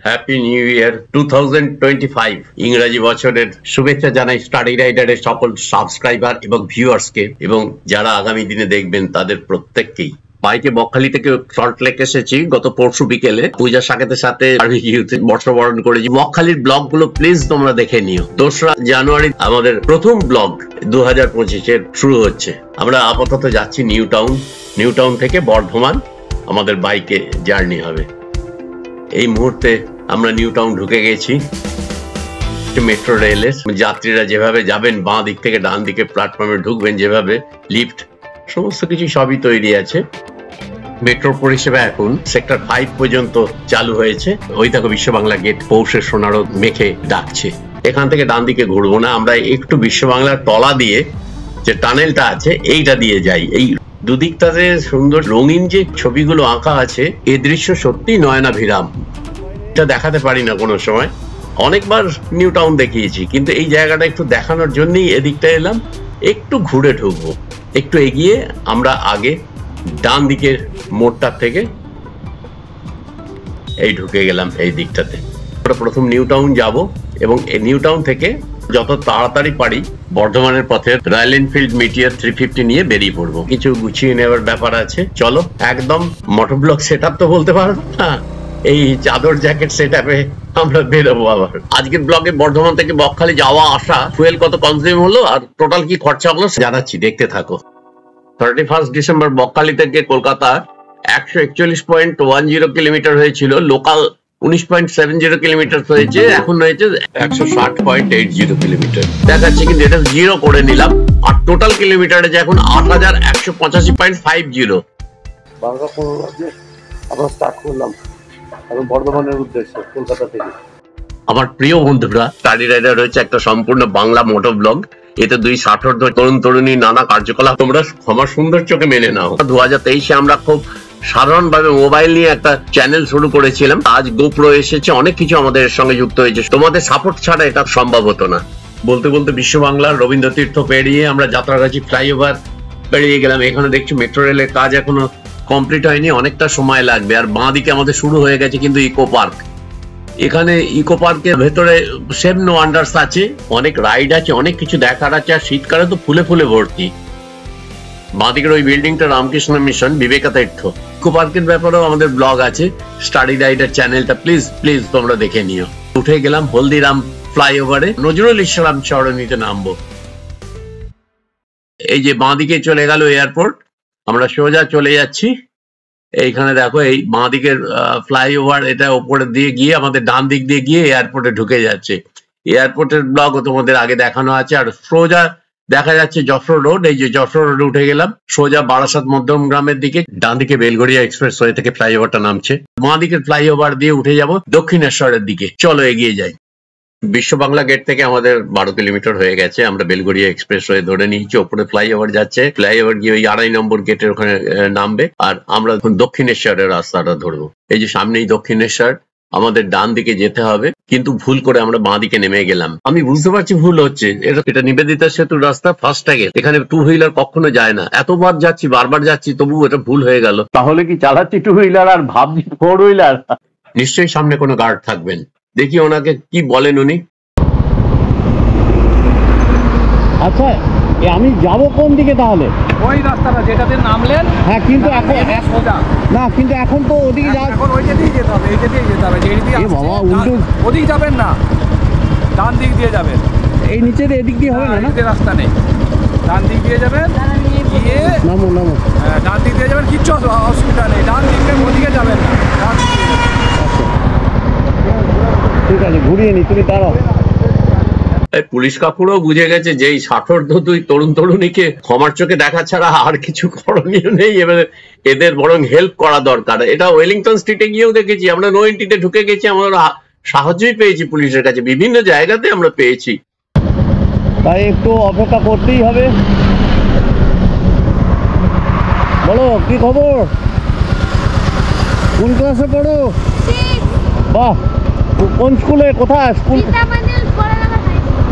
Happy new year 2025 ইংরেজি বছরের শুভেচ্ছা জানাই স্টাডি রাইডারের সকল সাবস্ক্রাইবার এবং ভিউয়ার্সকে, এবং যারা আগামী দিনে দেখবেন তাদের প্রত্যেককেই। বাইকে বকখালি থেকে সল্ট লেক এসেছি গত পরশু বিকেলে পূজা সাকেতের সাথে বর্ষবরণ করেছি। বকখালির ব্লগ গুলো প্লিজ তোমরা দেখে নিও। 2রা জানুয়ারি আমাদের প্রথম ব্লগ 2025-এর শুরু হচ্ছে। আমরা আপাতত যাচ্ছি নিউ টাউন থেকে বর্ধমান আমাদের বাইকে জার্নি হবে। এই মুহূর্তে আমরা নিউ টাউন ঢুকে গেছি। মেট্রো রেলের যাত্রীরা যেভাবে যাবেন, বাঁ দিক থেকে ডান দিকে প্ল্যাটফর্মে ঢুকবেন, যেভাবে লিফট সমস্ত কিছু সবই তৈরি আছে। মেট্রো পরিষেবা এখন সেক্টর 5 পর্যন্ত চালু হয়েছে। ওই দেখো বিশ্ব বাংলা গেট পৌষের সোনারও মেখে ডাকছে। এখান থেকে ডান দিকে ঘুরবো না, আমরা একটু বিশ্ব বাংলার তলা দিয়ে যে টানেলটা আছে এইটা দিয়ে যাই। এই দুদিকটাতে সুন্দর রঙিন যে ছবিগুলো আঁকা আছে, এই দৃশ্য সত্যি নয়নাভিরাম। এটা দেখাতে পারি না কোনো সময়, অনেকবার নিউ টাউন দেখিয়েছি, কিন্তু এই জায়গাটা একটু দেখানোর জন্যই এদিকটা এলাম। একটু ঘুরে ঢুকবো, একটু এগিয়ে আমরা আগে ডান দিকের মোড়টা থেকে এই ঢুকে গেলাম এই দিকটাতে। আমরা প্রথম নিউ টাউন যাব এবং এই নিউ টাউন থেকে যত তাড়াতাড়ি পারি বর্ধমানের পথে রয়্যাল এনফিল্ড মিটিয়ার 350 নিয়ে বেরিয়ে পড়বো। কিছু গুছিয়ে নেওয়ার ব্যাপার আছে, চলো। একদম মোটরব্লক সেট আপ তো বলতে পারবো না, এই চাদর জ্যাকেট সেট আপে আমরা বেরোবো আবার। আজকের ব্লগে বর্ধমান থেকে বকখালি যাওয়া আসা ফুয়েল কত কনজিউম হলো আর টোটাল কি খরচা হলো জানাচ্ছি, দেখতে থাকো। 31 ডিসেম্বর বকখালি থেকে কলকাতা 141.10 কিলোমিটার হয়েছিল, লোকাল 19.70 কিলোমিটার হয়েছে, এখন হয়েছে 160.80 কিলোমিটার দেখাচ্ছে, কিন্তু এটা জিরো করে নিলাম। আর টোটাল কিলোমিটার আছে এখন 8185.50। আমরা স্টার্ট করলাম বর্ধমানের উদ্দেশ্যে কলকাতা থেকে। আমার প্রিয় বন্ধুরা, স্টাডি রাইডার রয়েছে একটা সম্পূর্ণ বাংলা মোটো ব্লগ। এতে 2 ষাটোর্ধ তরুণ তরুণী নানা কার্যকলাপ তোমরা আমার সুন্দর চোখে মেনে নাও। 2023-এ আমরা খুব সাধারণভাবে মোবাইল নিয়ে একটা চ্যানেল শুরু করেছিলাম। আজ গোপ্রো এসেছে, অনেক কিছু আমাদের সঙ্গে যুক্ত হয়েছে। তোমাদের সাপোর্ট ছাড়া এটা সম্ভব হতো না। বলতে বলতে বিশ্ব বাংলার রবীন্দ্র তীর্থ পেরিয়ে আমরা যাত্রাগাছি ফ্লাইওভার পেরিয়ে গেলাম। এখানে দেখছি মেট্রো রেলের কাজ এখনো কমপ্লিট হয়নি, অনেকটা সময় লাগবে। আর বাঁ দিকে আমাদের শুরু হয়ে গেছে কিন্তু ইকো পার্ক। এখানে ইকো পার্কের ভেতরে সেভেন ওয়ান্ডার্স আছে, অনেক রাইড আছে, অনেক কিছু দেখার আছে। আর শীতকালে তো ফুলে ফুলে ভর্তি। বাঁদিকের ওই বিল্ডিংটা রামকৃষ্ণ মিশন বিবেকা তীর্থ। ইকো পার্কের ব্যাপারেও আমাদের ব্লগ আছে, স্টাডি রাইডার চ্যানেলটা প্লিজ তোমরা দেখে নিও। উঠে গেলাম হলদিরাম ফ্লাইওভারে, নজরুল ইসলাম সরণিতে নামবো। এই যে বাঁদিকে চলে গেল এয়ারপোর্ট, আমরা সোজা চলে যাচ্ছি। এইখানে দেখো এই বাঁ দিকের ফ্লাইওভার, এটা ওপরে দিয়ে গিয়ে আমাদের ডান দিক দিয়ে গিয়ে এয়ারপোর্টে ঢুকে যাচ্ছে। এয়ারপোর্টের ব্লগও তোমাদের আগে দেখানো আছে। আর সোজা দেখা যাচ্ছে যশোর রোড। এই যে যশোর রোড উঠে গেলাম সোজা বারাসাত মধ্যমগ্রামের দিকে। ডান দিকে বেলঘড়িয়া এক্সপ্রেস ওয়ে থেকে ফ্লাইওভারটা নামছে। বাঁ দিকের ফ্লাইওভার দিয়ে উঠে যাব দক্ষিণেশ্বরের দিকে। চলো এগিয়ে যাই। বিশ্ব বাংলা গেট থেকে আমাদের 12 কিলোমিটার হয়ে গেছে। আমরা বেলঘড়িয়া এক্সপ্রেস ওয়ে ধরে নিয়েছি, ওপরে ফ্লাইওভার যাচ্ছে। ফ্লাইওভার গিয়ে ওই 2.5 নম্বর গেটের ওখানে নামবে। আর আমরা দক্ষিণেশ্বরের রাস্তাটা ধরবো। এই যে সামনেই দক্ষিণেশ্বর, আমাদের ডান দিকে যেতে হবে, কিন্তু ভুল করে আমরা বাঁ দিকে নেমে গেলাম। আমি বুঝতে পারছি ভুল হচ্ছে। এটা নিবেদিতা সেতুর রাস্তা, ফাস্ট্যাগে। এখানে 2 হুইলার কখনো যায় না। এতবার যাচ্ছি, বারবার যাচ্ছি, তবু এটা ভুল হয়ে গেল। তাহলে কি চালাচ্ছি 2 হুইলার আর ভাবছি 4 হুইলার? নিশ্চয়ই সামনে কোনো গার্ড থাকবেন, দেখি ওনাকে কি বলেন উনি। আচ্ছা, আমি যাব কোন দিকে তাহলে? ওই রাস্তাটা যেটাতে নামলেন। হ্যাঁ, কিন্তু এখন না, কিন্তু এখন তো ওদিকে যাওয়া, এখন ওইটা দিয়ে যেতে হবে, এইটা দিয়ে যেতে হবে। যেই দিয়ে বাবা, উল্টো ওদিকে যাবেন না, ডান দিক দিয়ে যাবেন। এই নিচের এদিক দিয়ে হবে না? না, রাস্তা নেই, ডান দিক দিয়ে যাবেন। গিয়ে নামো। ডান দিক দিয়ে যাবেন, কিচ্ছু অসুবিধা নেই। ডান দিকে ওদিকে যাবেন না, ডান দিক দিয়ে যাবেন। ঠিক আছে, ঘুরিয়ে নি, তুমি দাঁড়াও। পুলিশ কাকুরও বুঝে গেছে যে এই ষাটোর্ধ 2 তরুণ তরুণীকে ক্ষমার চোখে দেখা ছাড়া আর কিছু করণীয় নেই। এবার এদের বরং হেল্প করা দরকার। এটা ওয়েলিংটন স্ট্রিটে গিয়েও দেখেছি, আমরা নো এন্ট্রিতে ঢুকে গেছি, আমরা সাহায্যই পেয়েছি পুলিশের কাছে, বিভিন্ন জায়গাতে আমরা পেয়েছি। তাই একটু অপেক্ষা করতেই হবে। বলো, কি খবর? কোন ক্লাসে পড়ো? বাহ, কোন স্কুলে? কোথায় স্কুল?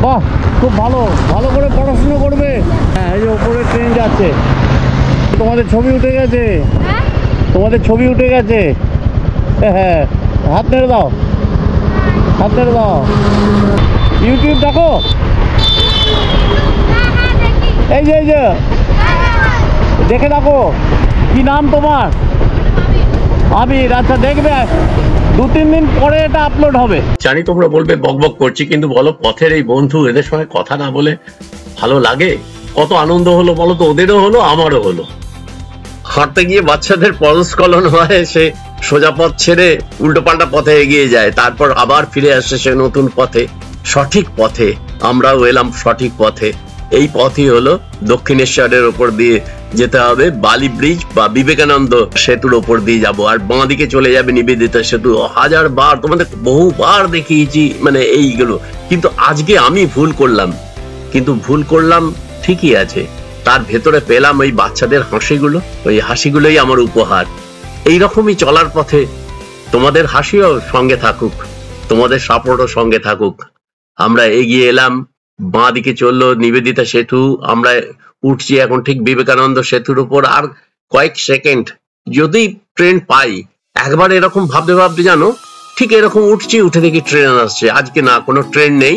বাহ, খুব ভালো করে পড়াশুনো করবে। হ্যাঁ, এই যে উপরে ট্রেন যাচ্ছে। তোমাদের ছবি উঠে গেছে, হ্যাঁ, হাত নেড়ে দাও, হাত নেড়ে দাও। ইউটিউব দেখো, এই যে দেখে দেখো। কি নাম তোমার? আবির। আচ্ছা, দেখবে 2-3 দিন পরে এটা আপলোড হবে। জানি তোমরা বলবে বকবক করছি, কিন্তু বলো পথের এই বন্ধু, এদের সঙ্গে কথা না বলে ভালো লাগে? কত আনন্দ হলো বলো তো, ওদেরও হলো আমারও হলো। হাঁটতে গিয়ে বাচ্চাদের পদস্খলন হয়, সে সোজা পথ ছেড়ে উল্টো পাল্টা পথে এগিয়ে যায়, তারপর আবার ফিরে আসে সে নতুন পথে, সঠিক পথে। আমরাও এলাম সঠিক পথে। এই পথই হলো দক্ষিণেশ্বরের ওপর দিয়ে যেতে হবে, বালি ব্রিজ বা বিবেকানন্দ সেতুর ওপর দিয়ে যাব, আর বাঁ দিকে চলে যাবে নিবেদিতা সেতু। 1000 বার তোমাদের বহুবার দেখিয়েছি মানে এইগুলো, কিন্তু আজকে আমি ভুল করলাম। কিন্তু ভুল করলাম ঠিকই আছে, তার ভেতরে পেলাম ওই বাচ্চাদের হাসিগুলো। ওই হাসিগুলোই আমার উপহার। এইরকমই চলার পথে তোমাদের হাসিও সঙ্গে থাকুক, তোমাদের সাপোর্টও সঙ্গে থাকুক। আমরা এগিয়ে এলাম, বাঁ দিকে চললো নিবেদিতা সেতু, আমরা উঠছি এখন ঠিক বিবেকানন্দ সেতুর উপর। আর কয়েক সেকেন্ড যদি ট্রেন পাই, একবার এরকম ভাবতে ভাবতে জানো ঠিক এরকম উঠছি, উঠে দেখি ট্রেন আসছে। আজকে না, কোনো ট্রেন নেই,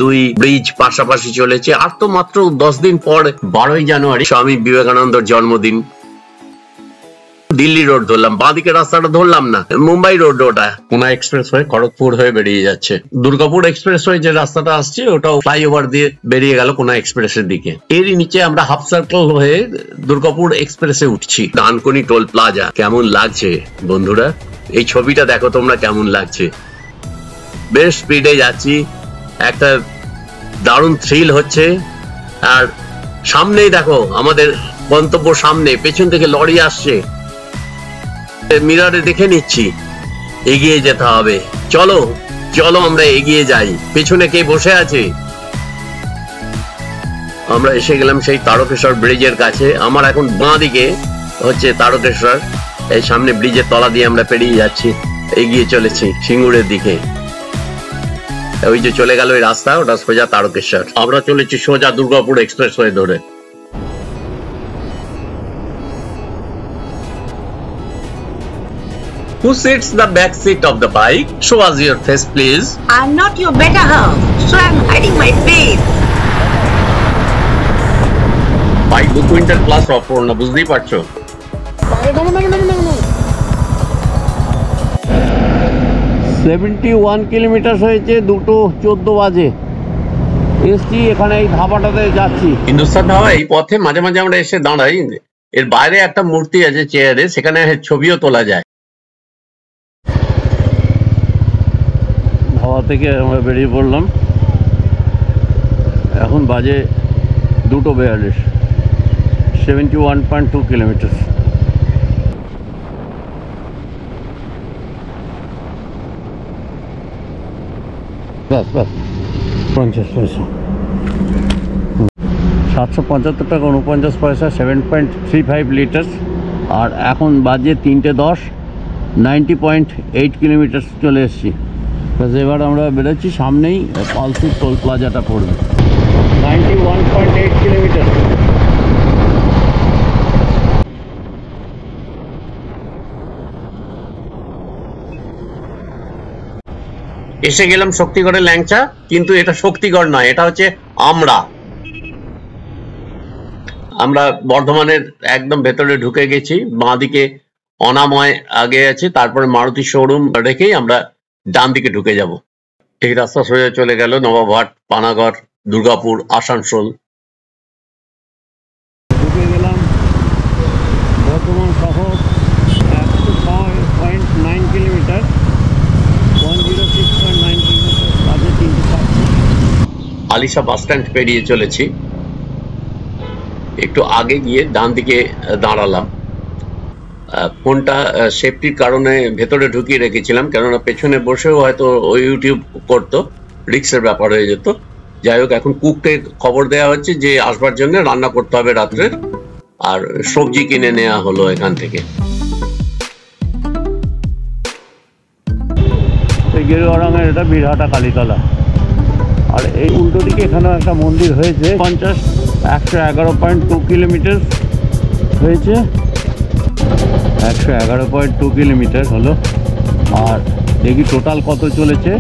2 ব্রিজ পাশাপাশি চলেছে। আর তো মাত্র 10 দিন পর 12ই জানুয়ারি স্বামী বিবেকানন্দর জন্মদিন। দিল্লি রোড ধরলাম, বাঁদিকে রাস্তাটা ধরলাম না, মুম্বাই রোড। ওটা কোনা এক্সপ্রেস হয়ে খড়গপুর হয়ে বেরিয়ে যাচ্ছে। দুর্গাপুর এক্সপ্রেস হয়ে যে রাস্তাটা আসছে ওটাও ফ্লাইওভার দিয়ে বেরিয়ে গেল কোনা এক্সপ্রেসের দিকে। এরই নিচে আমরা হাফ সার্কেল হয়ে দুর্গাপুর এক্সপ্রেসে উঠছি। Dankuni toll plaza. কেমন লাগছে বন্ধুরা? এই ছবিটা দেখো তোমরা, কেমন লাগছে? বেশ স্পিডে যাচ্ছি, একটা দারুণ থ্রিল হচ্ছে। আর সামনেই দেখো আমাদের গন্তব্য, সামনে পেছন থেকে লরি আসছে, মিররে দেখে নিচ্ছি। এগিয়ে যেতে হবে, চলো চলো আমরা এগিয়ে যাই। পেছনে কে বসে আছে? আমরা এসে গেলাম সেই তারকেশ্বর ব্রিজের কাছে। আমার এখন বাঁ দিকে হচ্ছে তারকেশ্বর, এই সামনে ব্রিজের তলা দিয়ে আমরা পেরিয়ে যাচ্ছি, এগিয়ে চলেছি সিঙ্গুরের দিকে। ওই যে চলে গেল ওই রাস্তা, ওটা সোজা তারকেশ্বর। আমরা চলেছি সোজা দুর্গাপুর এক্সপ্রেস হয়ে ধরে। Who sits the back seat of the bike? Show us your face, please. I'm not your better half, so I'm hiding my face. Bike 2 quintal plus off-road না, বুঝতেই পারছো। 71 কিলোমিটার হয়েছে, 2:14 বাজে। এসছি এখানে এই ধাবাটাতে যাচ্ছি। হিন্দুস্তান ধাবা এই পথে মাঝে মাঝে আমরা এসে দাঁড়াই। এর বাইরে একটা মূর্তি আছে চেয়ারে, সেখানে ছবিও তোলা যায়। ধাবা থেকে আমরা বেরিয়ে পড়লাম, এখন বাজে 2:42, 71.2 কিলোমিটার। বাস বাস 50 পয়সা, 775 টাকা 49 পয়সা, 7.35 লিটার। আর এখন বাজে 3:10, 90.8 কিলোমিটার চলে এসেছি। এবার আমরা বেরোচ্ছি, সামনেই পালসুর টোল প্লাজাটা পড়বে। 91.8 কিলোমিটার। এসে গেলাম শক্তিগড়ের ল্যাংচা, কিন্তু এটা শক্তিগড় নয়, এটা হচ্ছে আমরা বর্ধমানের একদম ভেতরে ঢুকে গেছি। বাঁদিকে অনাময় আগে আছে, তারপরে মারুতি শোরুম রেখেই আমরা ডান দিকে ঢুকে যাব। এই রাস্তা সোজা চলে গেল নবাবহাট, পানাগড়, দুর্গাপুর, আসানসোল। ঢুকে গেলাম বর্ধমান শহর। 106.9 কিলোমিটার, 106.9 কিলোমিটার, বাজে 3:07। আলিশা বাস স্ট্যান্ড পেরিয়ে চলেছি। একটু আগে গিয়ে ডান দিকে দাঁড়ালাম। ফোনটা সেফটির কারণে ভেতরে ঢুকিয়ে রেখেছিলাম, কেননা পেছনে বসেও হয়তো ওই ইউটিউব করতো, রিক্সের ব্যাপার হয়ে যেত। যাই হোক, এখন কুককে খবর দেওয়া হচ্ছে যে আসবার জন্য, রান্না করতে হবে রাত্রের, আর সবজি কিনে নেওয়া হলো এখান থেকে। গেরুয়া রঙের এটা বীরহাটা কালীতলা। আর এই উল্টো দিকে এখানেও একটা মন্দির হয়েছে। 111.2 কিলোমিটার হয়েছে, 111.2 কিলোমিটার হলো। আর দেখি টোটাল কত চলেছে,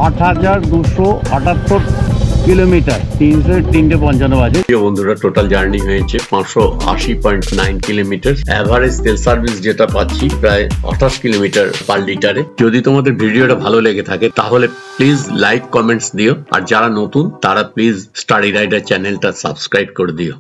8,278 কিলোমিটার, 3:55 বাজে। বন্ধুরা টোটাল জার্নি হয়েছে 580.9 কিলোমিটার। অ্যাভারেজ তেল সার্ভিস যেটা পাচ্ছি প্রায় 28 কিলোমিটার পার লিটারে। যদি তোমাদের ভিডিওটা ভালো লেগে থাকে তাহলে প্লিজ লাইক কমেন্টস দিও, আর যারা নতুন তারা প্লিজ স্টাডি রাইডার চ্যানেলটা সাবস্ক্রাইব করে দিও।